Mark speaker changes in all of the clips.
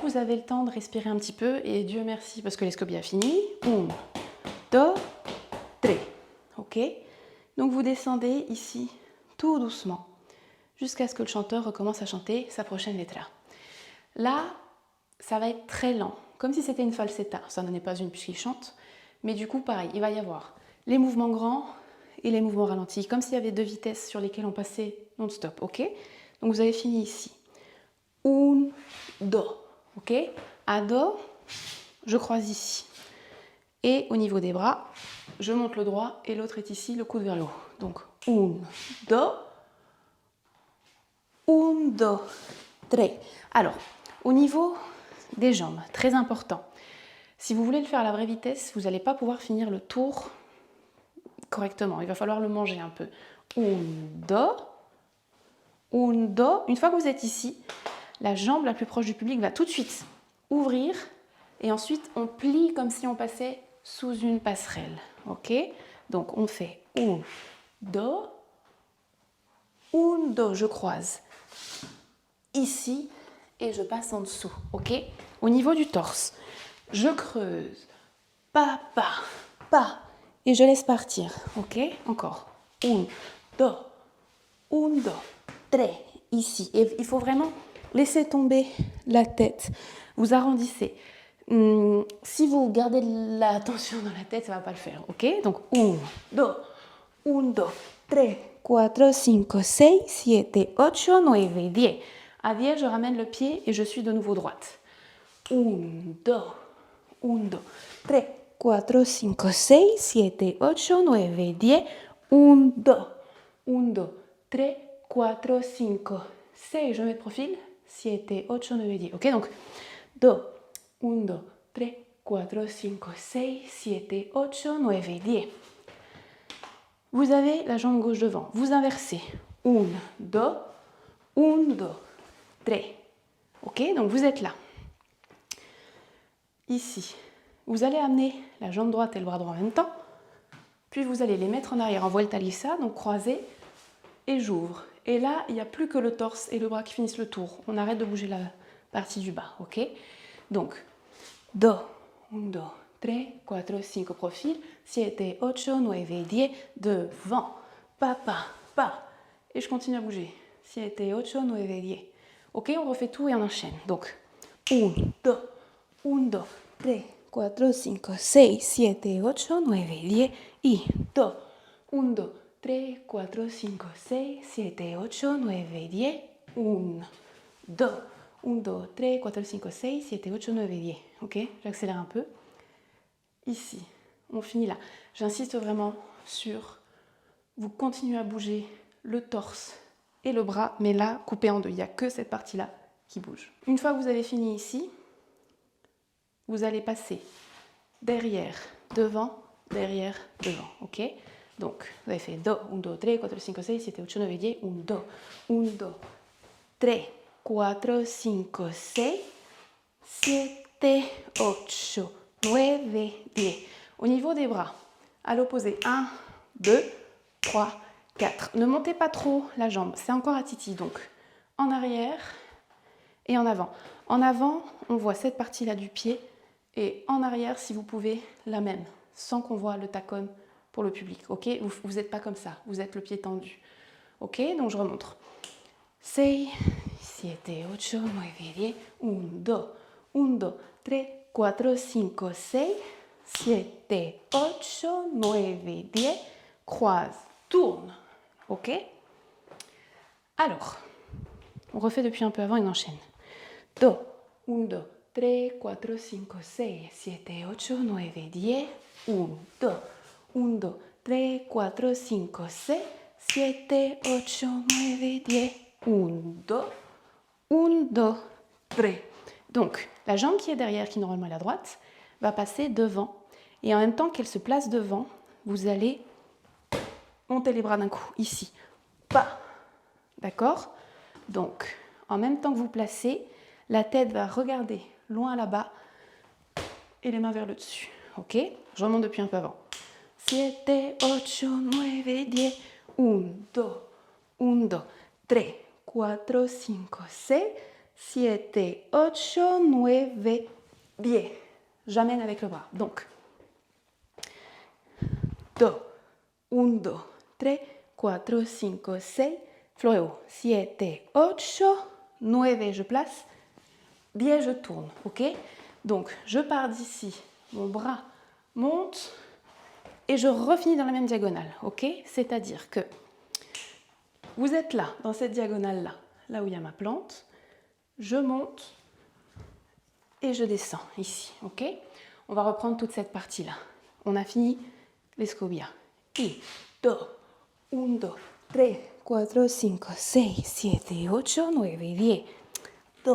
Speaker 1: vous avez le temps de respirer un petit peu, et Dieu merci parce que l'escobie a fini. 1, 2, 3. Ok? Donc vous descendez ici tout doucement jusqu'à ce que le chanteur recommence à chanter sa prochaine letra. Là, ça va être très lent, comme si c'était une falsetta. Ça n'en est pas une puisqu'il chante, mais du coup, pareil, il va y avoir les mouvements grands et les mouvements ralentis, comme s'il y avait deux vitesses sur lesquelles on passait non-stop, ok? Donc vous avez fini ici. 1, 2, ok? À Do, je croise ici. Et au niveau des bras, je monte le droit et l'autre est ici, le coude vers le haut. Donc 1, 2, 1, 2, 3. Alors, au niveau des jambes, très important. Si vous voulez le faire à la vraie vitesse, vous n'allez pas pouvoir finir le tour correctement. Il va falloir le manger un peu. 1, 2, 1, 2. Une fois que vous êtes ici, la jambe la plus proche du public va tout de suite ouvrir et ensuite on plie comme si on passait sous une passerelle. Ok? Donc on fait 1, 2, 1, 2. Je croise ici et je passe en dessous. Ok? Au niveau du torse, je creuse. Pas, pas, pas. Et je laisse partir. Ok? Encore. 1, 2, 1, 2, 3. Ici. Et il faut vraiment laisser tomber la tête. Vous arrondissez. Si vous gardez la tension dans la tête, ça ne va pas le faire. Ok? Donc 1, 2, 1, 2, 3, 4, 5, 6, 7, 8, 9, 10. À 10, je ramène le pied et je suis de nouveau droite. 1, 2, 1, 2, 3, 4, 5, 6, 7, 8, 9, 10. 1, 2, 1, 2, 3, 4, 5, 6. Je mets de profil. 7, 8, 9, 10. Ok, donc 2, 1, 2, 3, 4, 5, 6, 7, 8, 9, 10. Vous avez la jambe gauche devant. Vous inversez. 1, 2, 1, 2, 3. Ok, donc vous êtes là. Ici, vous allez amener la jambe droite et le bras droit en même temps. Puis vous allez les mettre en arrière en vuelta lisa, donc croisés, et j'ouvre. Et là, il n'y a plus que le torse et le bras qui finissent le tour. On arrête de bouger la partie du bas, ok? Donc, 2, 1, 2, 3, 4, 5, profil, 7, 8, 9, 10, devant, pas. Et je continue à bouger. 7, 8, 9, 10. Ok, on refait tout et on enchaîne. Donc, 1, 2, 1, 2, 3, 4, 5, 6, 7, 8, 9, 10. Y 2, 1, 2, 3, 4, 5, 6, 7, 8, 9, 10. 1, 2, 1, 2, 3, 4, 5, 6, 7, 8, 9, 10. Ok, j'accélère un peu. Ici, on finit là. J'insiste vraiment sur, vous continuez à bouger le torse et le bras, mais là, coupé en deux. Il n'y a que cette partie-là qui bouge. Une fois que vous avez fini ici, vous allez passer derrière, devant, derrière, devant. Ok? Donc, vous avez fait 2, 1, 2, 3, 4, 5, 6, 7, 8, 9, 10. 1, 2, 1, 2, 3, 4, 5, 6, 7, 8, 9, 10. Au niveau des bras, à l'opposé, 1, 2, 3, 4. Ne montez pas trop la jambe, c'est encore à titi. Donc, en arrière et en avant. En avant, on voit cette partie-là du pied. Et en arrière, si vous pouvez, la même, sans qu'on voit le tacon pour le public. Ok? Vous n'êtes pas comme ça, vous êtes le pied tendu. Ok? Donc, je remonte. 6, 7, 8, 9, 10. 1, 2, 1, 2, 3, 4, 5, 6, 7, 8, 9, 10. Croise, tourne. Ok? Alors, on refait depuis un peu avant et on enchaîne. 2, 1, 2, 3, 4, 5, 6, 7, 8, 9, 10. 1, 2, 1, 2, 3, 4, 5, 6, 7, 8, 9, 10. 1, 2, 1, 2, 3. Donc, la jambe qui est derrière, qui normalement est à droite, va passer devant. Et en même temps qu'elle se place devant, vous allez monter les bras d'un coup, ici. Pas. D'accord? Donc, en même temps que vous placez, la tête va regarder loin là-bas et les mains vers le dessus. Ok? Je remonte depuis un peu avant. 7, 8, 9, 10. 1, 2, 1, 2, 3, 4, 5, 6, 7, 8, 9, 10. J'amène avec le bras. Donc, 2, 1, 2, 3, 4, 5, 6. Floréo. 7, 8, 9, je place. 10, je tourne. Ok? Donc, je pars d'ici. Mon bras monte. Et je refinis dans la même diagonale. Ok? C'est-à-dire que vous êtes là, dans cette diagonale-là, là où il y a ma plante. Je monte et je descends ici. Ok? On va reprendre toute cette partie-là. On a fini les scobias. 1, 2, 1, 2, 3, 4, 5, 6, 7, 8, 9, 10. 2,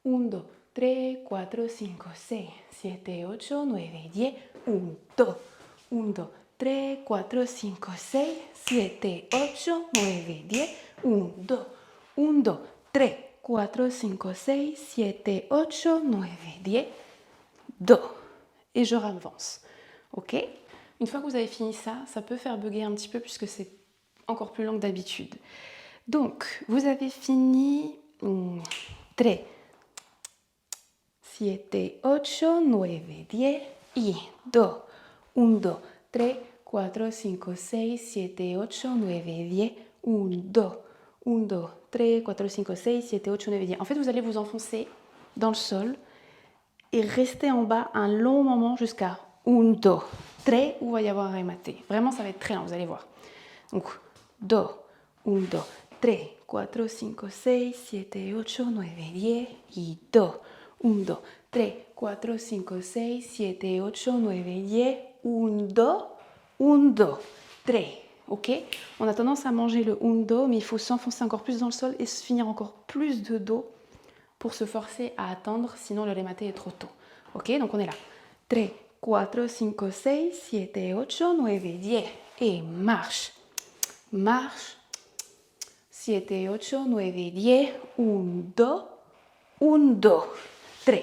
Speaker 1: 1, 2, 3, 4, 5, 6, 7, 8, 9, 10. 1, 2, 1, 2, 3, 4, 5, 6, 7, 8, 9, 10. 1, 2, 1, 2, 3, 4, 5, 6, 7, 8, 9, 10. 2. Et je avance. Ok? Une fois que vous avez fini ça, ça peut faire bugger un petit peu puisque c'est encore plus long que d'habitude. Donc, vous avez fini 3, 7, 8, 9, 10. Y 2, 1, 2, 3, 4, 5, 6, 7, 8, 9, 10. 1, 2, 1, 2, 3, 4, 5, 6, 7, 8, 9, 10. En fait, vous allez vous enfoncer dans le sol et rester en bas un long moment jusqu'à 1, 2, 3, où il va y avoir un remate. Vraiment, ça va être très lent, vous allez voir. Donc, 2, 1, 2, 3, 4, 5, 6, 7, 8, 9, 10. Y 2, 1, 2, 3, 4, 5, 6, 7, 8, 9, 10. 1, 2, 1, 2, 3. Ok? On a tendance à manger le 1, 2, mais il faut s'enfoncer encore plus dans le sol et se finir encore plus de dos pour se forcer à attendre, sinon le remate est trop tôt. Ok? Donc on est là. 3, 4, 5, 6, 7, 8, 9, 10. Et marche. Marche. 7, 8, 9, 10. 1, 2, 1, 2, 3.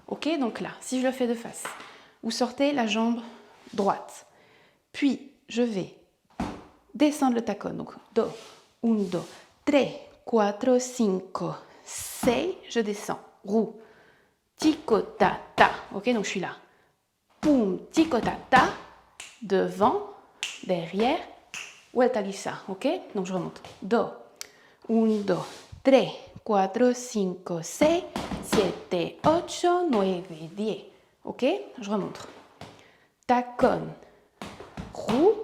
Speaker 1: Ok? Donc là, si je le fais de face, vous sortez la jambe droite. Puis, je vais descendre le tacon. Donc, 2, 1, 2, 3, 4, 5, 6. Je descends. Roue. Tico, ta, ta. Ok? Donc, je suis là. Poum, tico, ta, ta. Devant, derrière. Vuelta lisa. Ok? Donc, je remonte. 2, 1, 2, 3, 4, 5, 6, 7, 8, 9, 10. Ok? Je remonte. Tacon. Roue.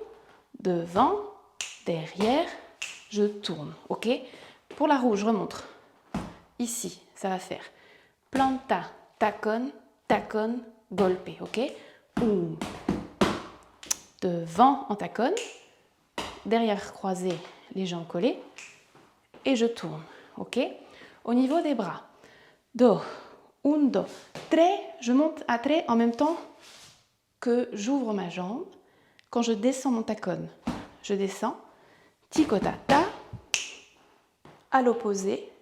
Speaker 1: Devant, derrière, je tourne, ok? Pour la roue, je remonte. Ici, ça va faire planta, tacon, tacon, golpe, ok? Devant en tacon, derrière croisé, les jambes collées, et je tourne, ok? Au niveau des bras, 2, 1, 2, 3, je monte à 3 en même temps que j'ouvre ma jambe. Quand je descends mon tacon, je descends, ticotata, à l'opposé,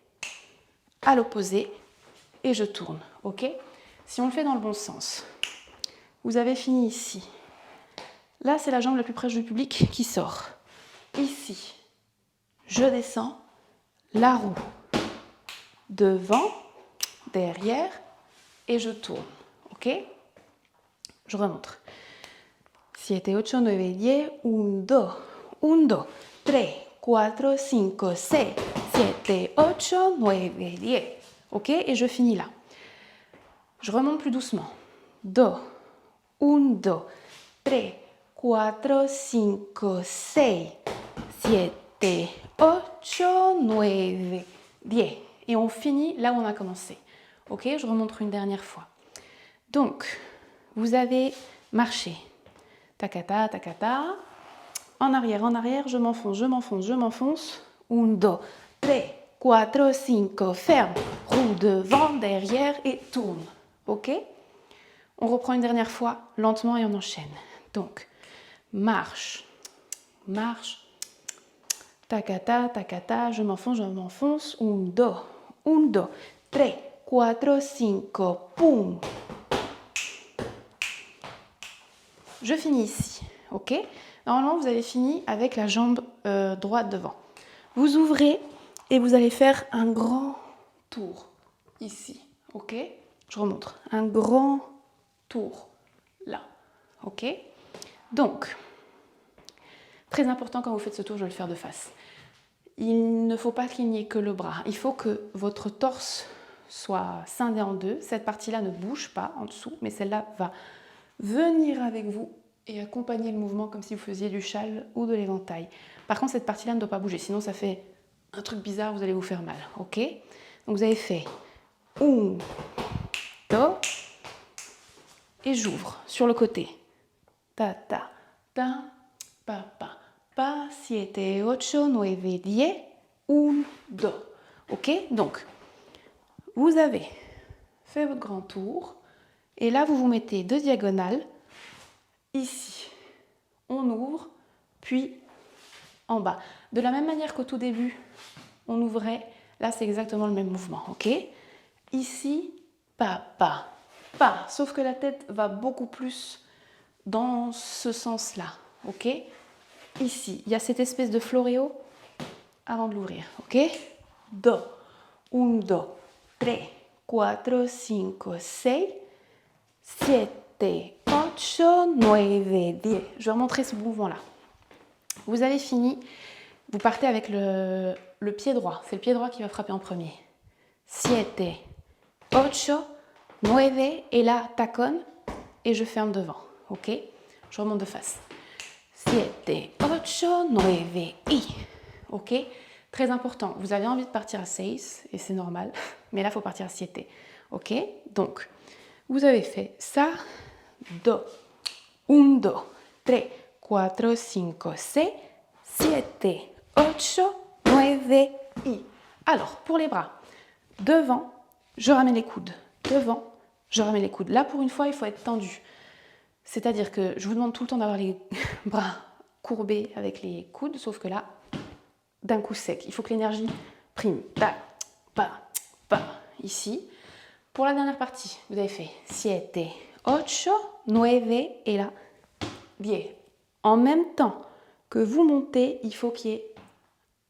Speaker 1: et je tourne, ok? Si on le fait dans le bon sens, vous avez fini ici. Là, c'est la jambe la plus proche du public qui sort. Ici, je descends, la roue, devant, derrière, et je tourne, ok? Je remonte. 7, 8, 9, 10, 1, 2, 1, 2, 3, 4, 5, 6, 7, 8, 9, 10. Ok? Et je finis là. Je remonte plus doucement. 2, 1, 2, 3, 4, 5, 6, 7, 8, 9, 10. Et on finit là où on a commencé. Ok? Je remonte une dernière fois. Donc, vous avez marché. Takata, takata. En arrière, je m'enfonce, je m'enfonce, je m'enfonce. 1, 2, 3, 4, 5, ferme. Roue devant, derrière et tourne. Ok? On reprend une dernière fois, lentement et on enchaîne. Donc, marche, marche. Takata, takata, je m'enfonce, 1, 2, 1, 2, 3, 4, 5, poum. Je finis ici, ok? Normalement, vous avez fini avec la jambe droite devant. Vous ouvrez et vous allez faire un grand tour. ici, ok? Je remonte. Un grand tour, là, ok? Donc, très important quand vous faites ce tour, je vais le faire de face. Il ne faut pas qu'il n'y ait que le bras. Il faut que votre torse soit scindé en deux. Cette partie-là ne bouge pas en dessous, mais celle-là va venir avec vous et accompagner le mouvement comme si vous faisiez du châle ou de l'éventail. Par contre, cette partie-là ne doit pas bouger, sinon ça fait un truc bizarre, vous allez vous faire mal, ok? Donc vous avez fait un, do, et j'ouvre sur le côté. Ta, ta, ta, pa, pa, pa, 7, 8, 9, 10, 1, 2. Ok? Donc, vous avez fait votre grand tour. Et là, vous vous mettez deux diagonales. Ici, on ouvre, puis en bas. De la même manière qu'au tout début, on ouvrait. Là, c'est exactement le même mouvement. Ok? Ici, pa, pa, pa. Sauf que la tête va beaucoup plus dans ce sens-là, ok? Ici, il y a cette espèce de floréo avant de l'ouvrir, ok? Do, un, do, 3, 4, 5, 6, 7, 8, 9, 10. Je vais remontrer ce mouvement-là. Vous avez fini, vous partez avec le pied droit. C'est le pied droit qui va frapper en premier. 7, 8, 9, et là, tacone, et je ferme devant, ok? Je remonte de face. 7, 8, 9, y. Ok? Très important. Vous avez envie de partir à 6, et c'est normal. Mais là, il faut partir à 7. Ok? Donc, vous avez fait ça. Do. 1, 2, 3, 4, 5, 6, 7, 8, 9, y. Alors, pour les bras, devant, je ramène les coudes. Devant, je ramène les coudes. Là, pour une fois, il faut être tendu. C'est-à-dire que je vous demande tout le temps d'avoir les bras courbés avec les coudes, sauf que là, d'un coup sec. Il faut que l'énergie prime. Ta, pa, pa. Ici. Pour la dernière partie, vous avez fait 7, 8, 9 et là, 10. En même temps que vous montez, il faut qu'il y ait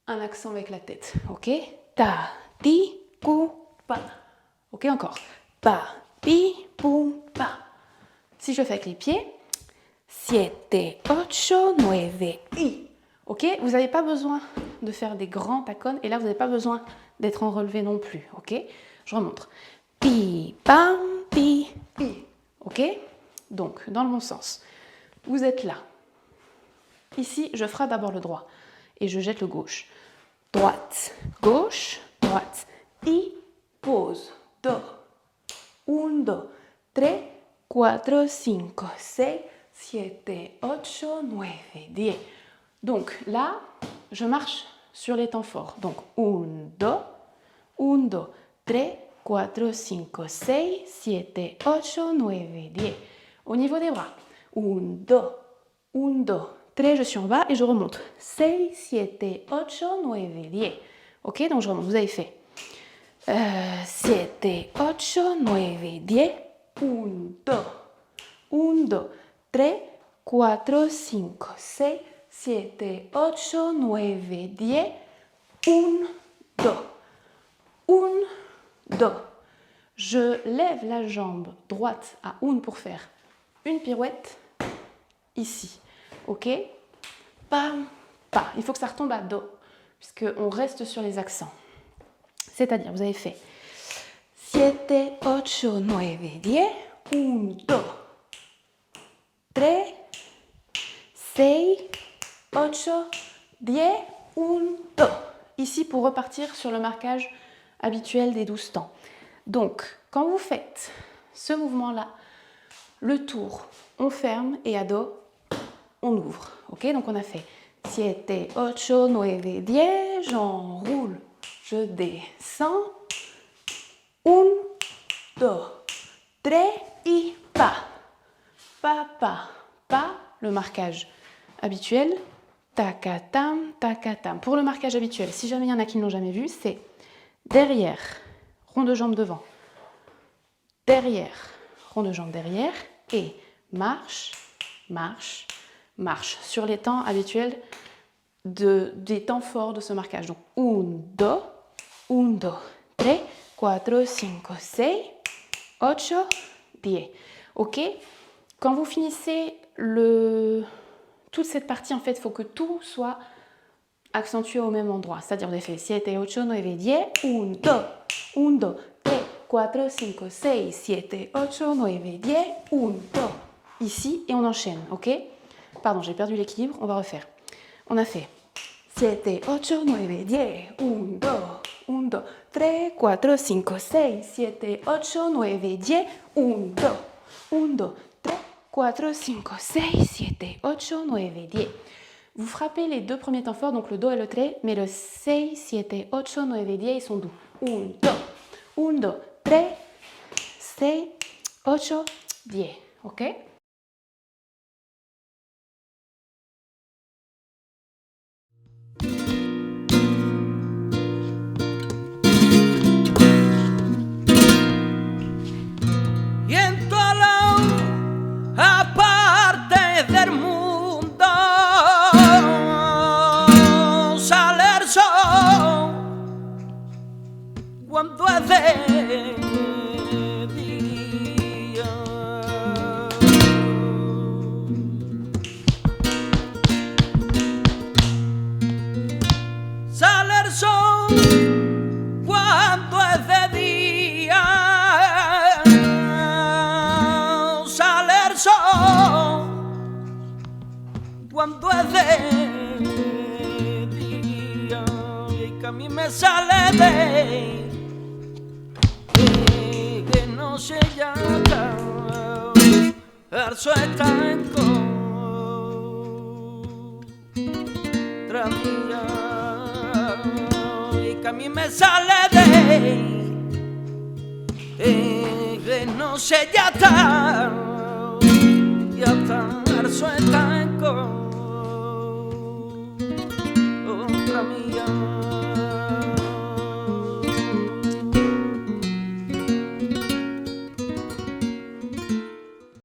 Speaker 1: un accent avec la tête. Ok? Ta, ti, ku, pa. Ok, encore. Pa, pi, pu, pa. Si je fais avec les pieds, 7, 8, 9, y. Ok? Vous n'avez pas besoin de faire des grands tacones et là, vous n'avez pas besoin d'être en relevé non plus. Ok? Je remonte. Pi, pam, pi, pi. Ok? Donc, dans le bon sens. Vous êtes là. Ici, je frappe d'abord le droit et je jette le gauche. Droite, gauche, droite. Y, pose. Do. 1, 2, 3, 4, 5, 6, 7, 8, 9, 10. Donc là, je marche sur les temps forts. Donc 1, 2, 1, 2, 3, 4, 5, 6, 7, 8, 9, 10. Au niveau des bras, 1, 2, 1, 2, 3, je suis en bas et je remonte. 6, 7, 8, 9, 10. Ok, donc je remonte. Vous avez fait 7, 8, 9, 10. 1, 2, 1, 2, 3, 4, 5, 6, 7, 8, 9, 10. 1, 2. 1, 2. Je lève la jambe droite à 1 pour faire une pirouette ici. Ok? Pam, pa. Il faut que ça retombe à do, puisqu'on reste sur les accents. C'est-à-dire, vous avez fait 7, 8, 9, 10. 1, 2, 3, 6, 8, 10, 1, 2. Ici, pour repartir sur le marquage habituel des 12 temps. Donc, quand vous faites ce mouvement-là, le tour, on ferme et à do, on ouvre. Ok? Donc, on a fait 7, 8, 9, 10, j'enroule, je descends. 1, 2, 3, et pa. Pa, pa, pa. Le marquage habituel. Takatam, takatam. Pour le marquage habituel, si jamais il y en a qui ne l'ont jamais vu, c'est derrière, rond de jambe devant. Derrière, rond de jambe derrière. Et marche, marche, marche. Sur les temps habituels des temps forts de ce marquage. Donc, 1, 2, 1, 2, 3, 4, 5, 6, 8, 10. Ok? Quand vous finissez toute cette partie, en fait, il faut que tout soit accentué au même endroit. C'est-à-dire, vous avez fait 7, 8, 9, 10, 1, 2, 1, 2, 3, 4, 5, 6, 7, 8, 9, 10, 1, 2. Ici, et on enchaîne, ok? Pardon, j'ai perdu l'équilibre, on va refaire. On a fait 7, 8, 9, 10, 1, 2, 1, 2, 3, 4, 5, 6, 7, 8, 9, 10, 1, 2, 1, 2, 3, 4, 5, 6, 7, 8, 9, 10. Vous frappez les deux premiers temps forts, donc le Do et le Tré, mais le 6, 7, 8, 9, 10, ils sont doux. 1, 2, 1, 2, 3, 6, 8, 10. Ok?
Speaker 2: Cuando es de día, sale el sol cuando es de día, sale el sol cuando es de día, y que a mí me sale de no se llama el suetanco tras mía, y que a mí me sale de no se llama el suetanco.